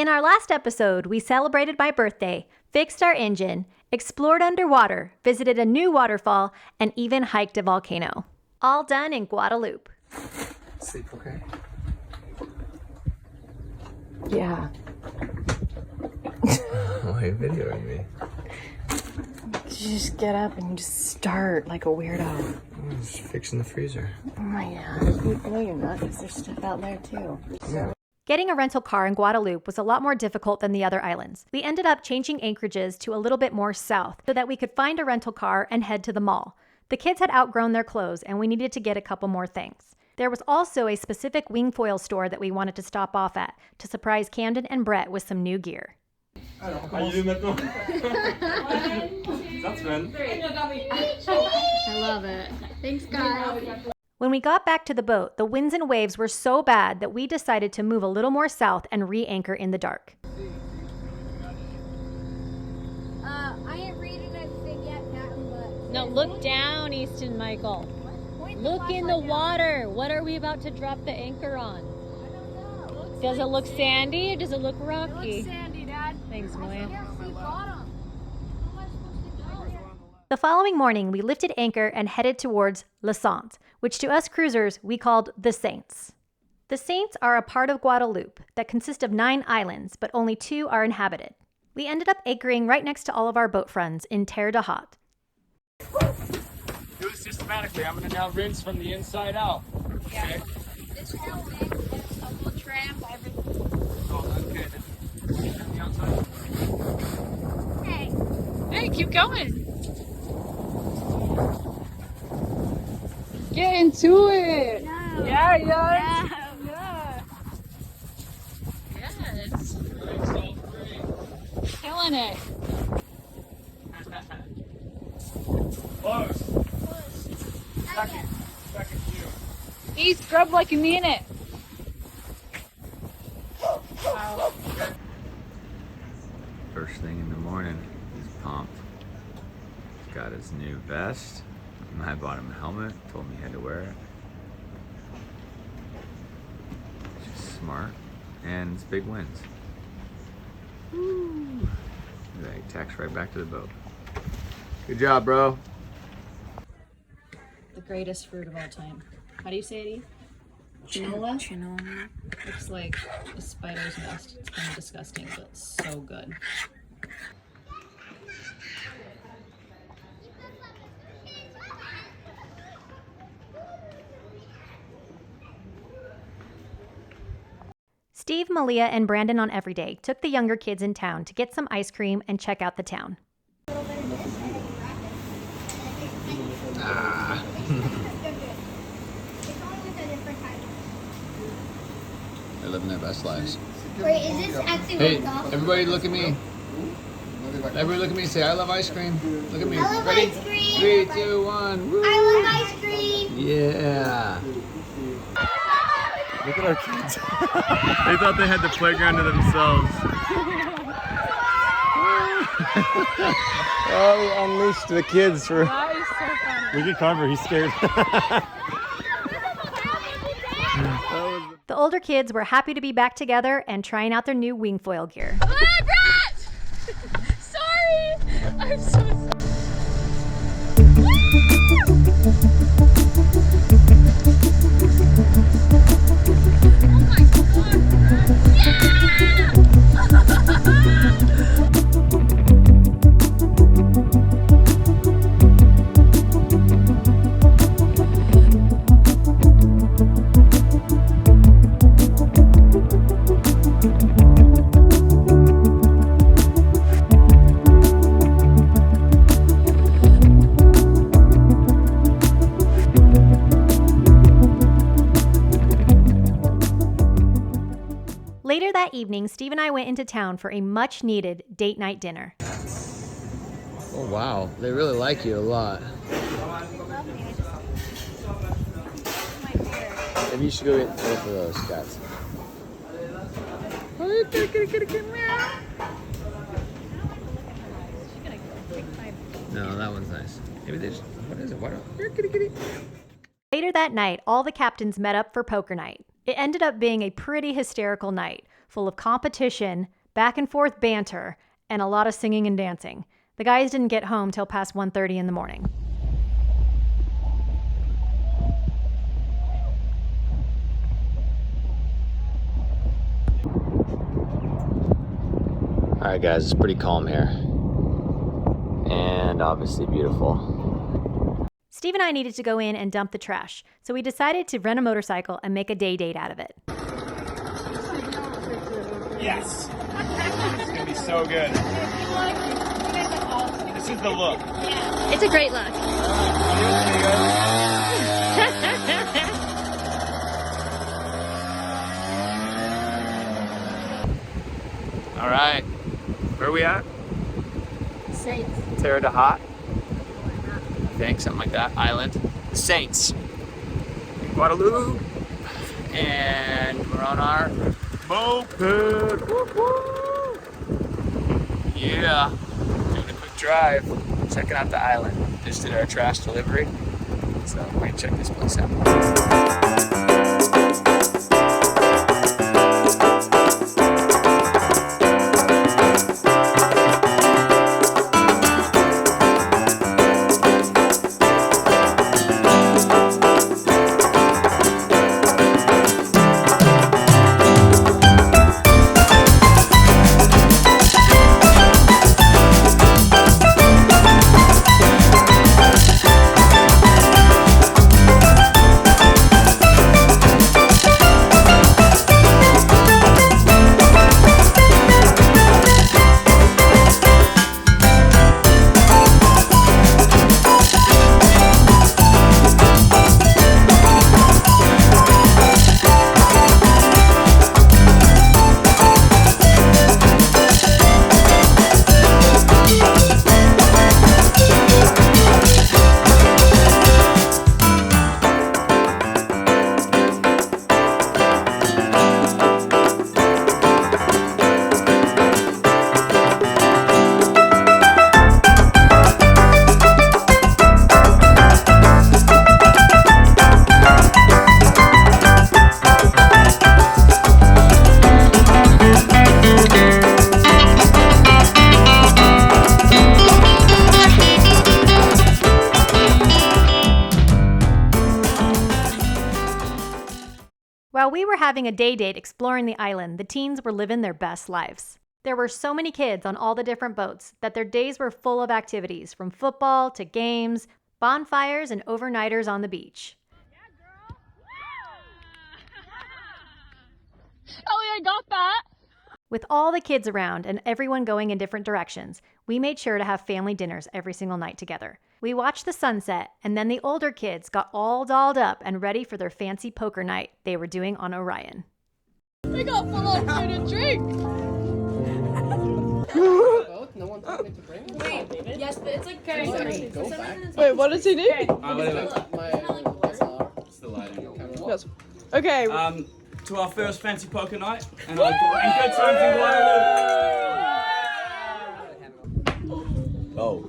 In our last episode, we celebrated my birthday, fixed our engine, explored underwater, visited a new waterfall, and even hiked a volcano. All done in Guadeloupe. Sleep okay? Yeah. Why are you videoing me? You just get up and you just start like a weirdo. I'm just fixing the freezer. Oh my god. No, you're not, because there's stuff out there too. Yeah. Getting a rental car in Guadeloupe was a lot more difficult than the other islands. We ended up changing anchorages to a little bit more south so that we could find a rental car and head to the mall. The kids had outgrown their clothes and we needed to get a couple more things. There was also a specific wing foil store that we wanted to stop off at to surprise Camden and Brett with some new gear. I love it. Thanks, guys. When we got back to the boat, the winds and waves were so bad that we decided to move a little more south and re-anchor in the dark. I ain't reading anything yet, Captain, but... No, look down, Easton, Michael. Look in the water. What are we about to drop the anchor on? I don't know. Does it look sandy or does it look It rocky? looks sandy, Dad. Thanks, Moya. I can't see bottom. How am I supposed to go? The following morning, we lifted anchor and headed towards Les Saints, which to us cruisers we called the Saints. The Saints are a part of Guadeloupe that consists of 9 islands, but only 2 are inhabited. We ended up anchoring right next to all of our boat friends in Terre de Haute. Do it systematically. I'm going to now rinse from the inside out. Yeah. This whole thing is a little tramp, everything. Oh, okay. Then from the outside. Hey. Hey, keep going. Get into it. No. Yeah. No. Yes. Killing it. Close. Second view. Hey, scrub like you mean it. First thing in the morning, he's pumped. He's got his new vest. I bought him a helmet, told me he had to wear it. Just smart. And it's big wins. Woo! Look at that, he tacks right back to the boat. Good job, bro. The greatest fruit of all time. How do you say it, E? Chinola? Chinola. Looks like a spider's nest. It's kind of disgusting, but so good. Steve, Malia, and Brandon on Everyday took the younger kids in town to get some ice cream and check out the town. They're living their best lives. Wait, is this actually Hey, what golf? everybody look at me. Everybody look at me and say, I love ice cream. Look at me. I love Ready? ice cream. 3, 2, 1. Woo! I love ice cream. Yeah. Look at our kids. They thought they had the playground to themselves. Oh, we unleashed the kids for... That is so funny. Look at Carver, he's scared. The older kids were happy to be back together and trying out their new wing foil gear. Ah, Brett! Sorry! I'm so sorry. Oh my god, Brett! Yeah! Later that evening, Steve and I went into town for a much-needed date night dinner. Oh, wow. They really like you a lot. Maybe you should go get both of those cats. No, that one's nice. Maybe they just, what is it? Why don't, here, kitty, kitty. Later that night, all the captains met up for poker night. It ended up being a pretty hysterical night, full of competition, back and forth banter, and a lot of singing and dancing. The guys didn't get home till past 1:30 in the morning. Alright guys, it's pretty calm here. And obviously beautiful. Steve and I needed to go in and dump the trash, so we decided to rent a motorcycle and make a day date out of it. Yes! It's gonna be so good. This is the look. It's a great look. Alright, where are we at? Saints. Terre de Haute? I think, something like that. Island. The Saints. In Guadeloupe. And we're on our moped. Woo-woo. Yeah. Doing a quick drive. Checking out the island. Just did our trash delivery. So we're gonna check this place out. While we were having a day date exploring the island, the teens were living their best lives. There were so many kids on all the different boats that their days were full of activities, from football to games, bonfires, and overnighters on the beach. Oh, I got that. With all the kids around and everyone going in different directions, we made sure to have family dinners every single night together. We watched the sunset, and then the older kids got all dolled up and ready for their fancy poker night they were doing on Orion. We got full on food and drink. No one told me to bring it. Yes, but it's like very Go back. Wait, what does he do? It's the lighting. Yes. Okay. To our first fancy poker night and good times in Guadeloupe. Oh.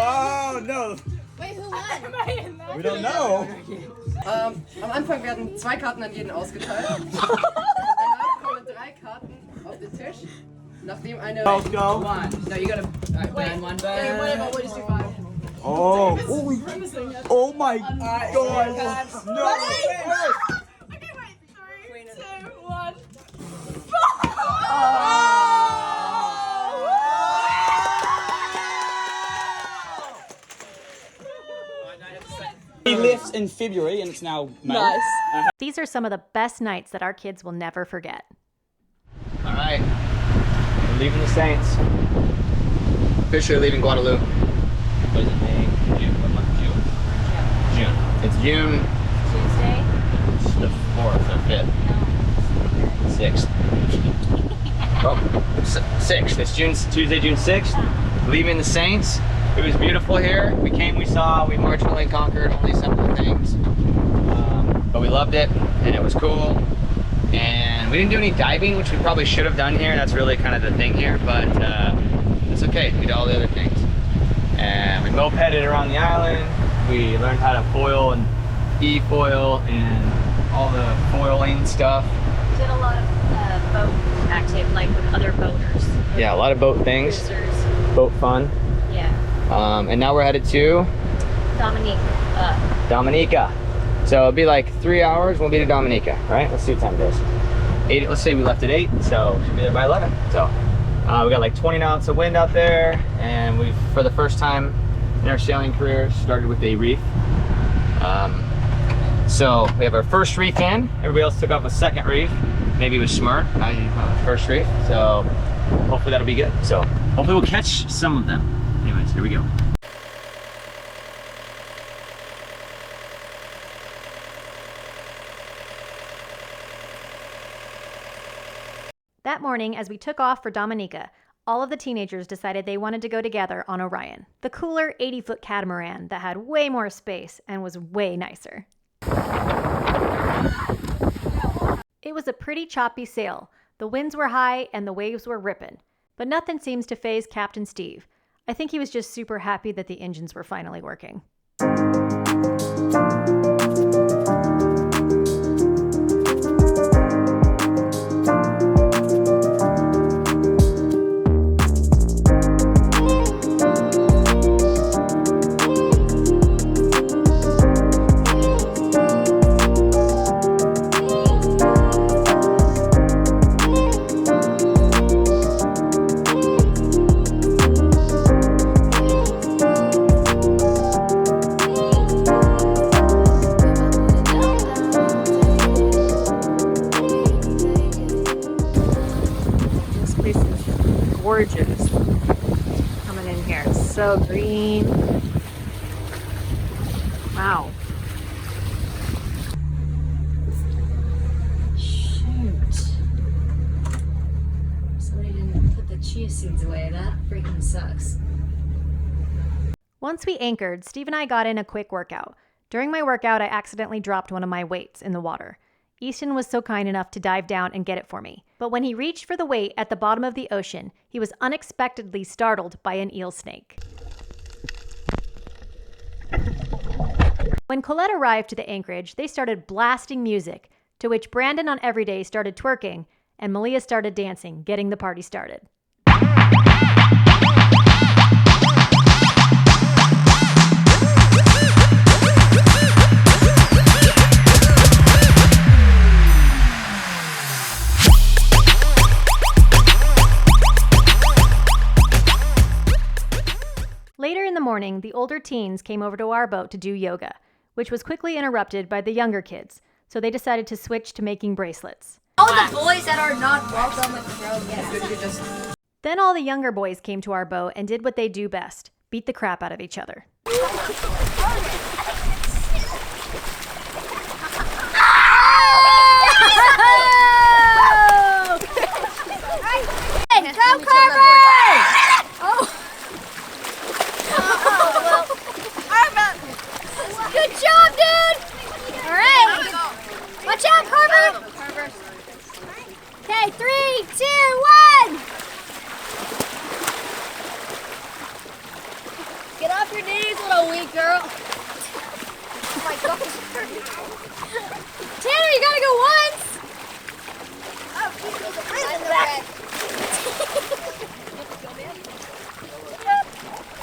Oh no! Wait, who won? We don't know. Am Anfang werden 2 Karten an jeden ausgeteilt. Danach kommen 3 Karten auf den Tisch. Nachdem eine. Let's go. No, you gotta. Wait, one bag. Okay, whatever. We'll just do 5. Oh. Holy. Oh my God. No. Okay, wait. 3, 2, 1. He left in February and it's now May. Nice. These are some of the best nights that our kids will never forget. All right, we're leaving the Saints. Officially leaving Guadeloupe. What is it, May? June? What month? June. It's June. Tuesday? It's the 4th or 5th. 6th. Oh, 6th. It's Tuesday, June 6th. Leaving the Saints. It was beautiful here. We came, we saw, we marginally conquered only some of the things. But we loved it, and it was cool. And we didn't do any diving, which we probably should have done here. That's really kind of the thing here, but it's okay. We did all the other things. And we mopeded around the island. We learned how to foil and e-foil and all the foiling stuff. Did a lot of boat active, like with other boaters. Yeah, a lot of boat things. Cruisers. Boat fun. Yeah. And now we're headed to Dominica. So it'll be like 3 hours. We'll be to Dominica, right? Let's see what time it is. 8. Let's say we left at 8, so we should be there by 11. So we got like 20 knots of wind out there, and we've, for the first time in our sailing career, started with a reef. So we have our first reef in. Everybody else took off a second reef. Maybe it was smart. I first reef. So hopefully that'll be good. So hopefully we'll catch some of them. Anyways, here we go. That morning, as we took off for Dominica, all of the teenagers decided they wanted to go together on Orion, the cooler 80-foot catamaran that had way more space and was way nicer. It was a pretty choppy sail. The winds were high and the waves were ripping, but nothing seems to faze Captain Steve. I think he was just super happy that the engines were finally working. Gorgeous. Coming in here, it's so green. Wow. Shoot. Somebody didn't put the chia seeds away. That freaking sucks. Once we anchored, Steve and I got in a quick workout. During my workout, I accidentally dropped one of my weights in the water. Easton was so kind enough to dive down and get it for me. But when he reached for the weight at the bottom of the ocean, he was unexpectedly startled by an eel snake. When Colette arrived to the anchorage, they started blasting music, to which Brandon on Everyday started twerking, and Malia started dancing, getting the party started. Later in the morning, the older teens came over to our boat to do yoga, which was quickly interrupted by the younger kids, so they decided to switch to making bracelets. All the boys that are not welcome with the Then all the younger boys came to our boat and did what they do best, beat the crap out of each other. Go, Carver! Good job, dude! All right. Watch out, Carver! Okay, 3, 2, 1! Get off your knees, little weak girl. Oh my gosh. Tanner, you gotta go once! Oh,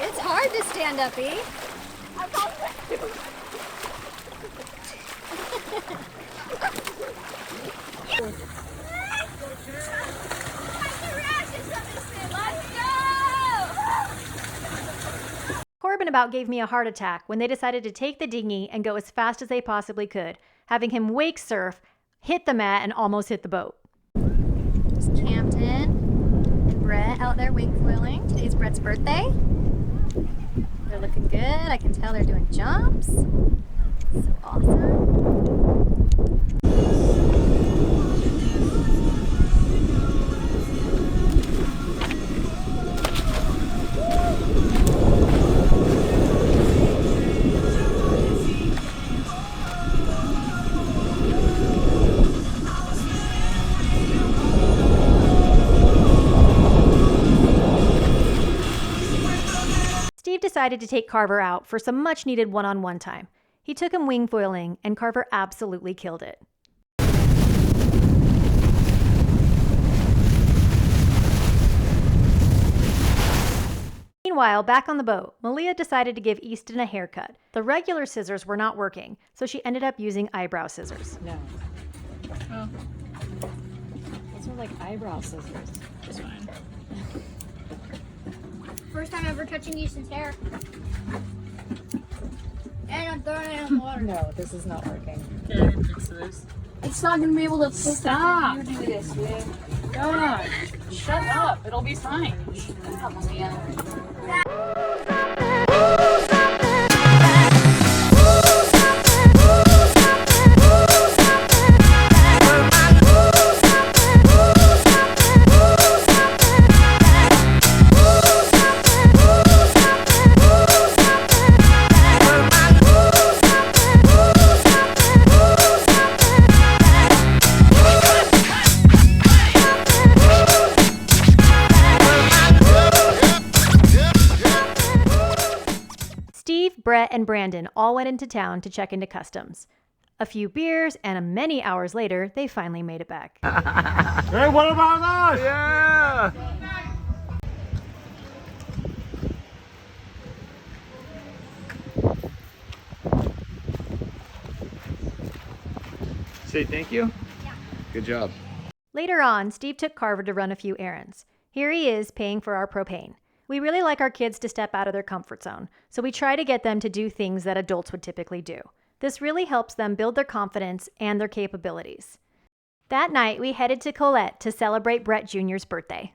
it's hard to stand up, E. Corbin about gave me a heart attack when they decided to take the dinghy and go as fast as they possibly could, having him wake surf, hit the mat, and almost hit the boat. It's Campton and Brett out there wake foiling. Today's Brett's birthday. They're looking good. I can tell they're doing jumps. So awesome. Steve decided to take Carver out for some much-needed one-on-one time. He took him wing foiling, and Carver absolutely killed it. Meanwhile, back on the boat, Malia decided to give Easton a haircut. The regular scissors were not working, so she ended up using eyebrow scissors. No. Oh. Those are like eyebrow scissors. It's fine. First time ever touching Easton's hair. And I'm throwing it in the water. No, this is not working. Okay, fix this. It's not gonna be able to Stop. You do this, man. God, shut up. It'll be fine. Steve, Brett, and Brandon all went into town to check into customs. A few beers, and many hours later, they finally made it back. Hey, what about us? Yeah! Say thank you? Yeah. Good job. Later on, Steve took Carver to run a few errands. Here he is paying for our propane. We really like our kids to step out of their comfort zone, so we try to get them to do things that adults would typically do. This really helps them build their confidence and their capabilities. That night, we headed to Colette to celebrate Brett Jr.'s birthday.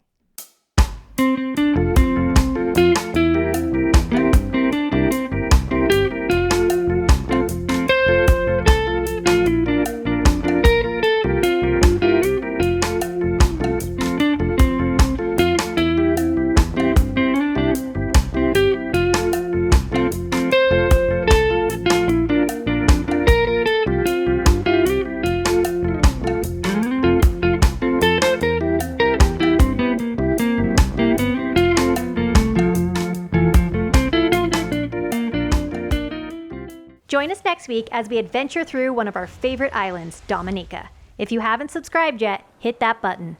Join us next week as we adventure through one of our favorite islands, Dominica. If you haven't subscribed yet, hit that button.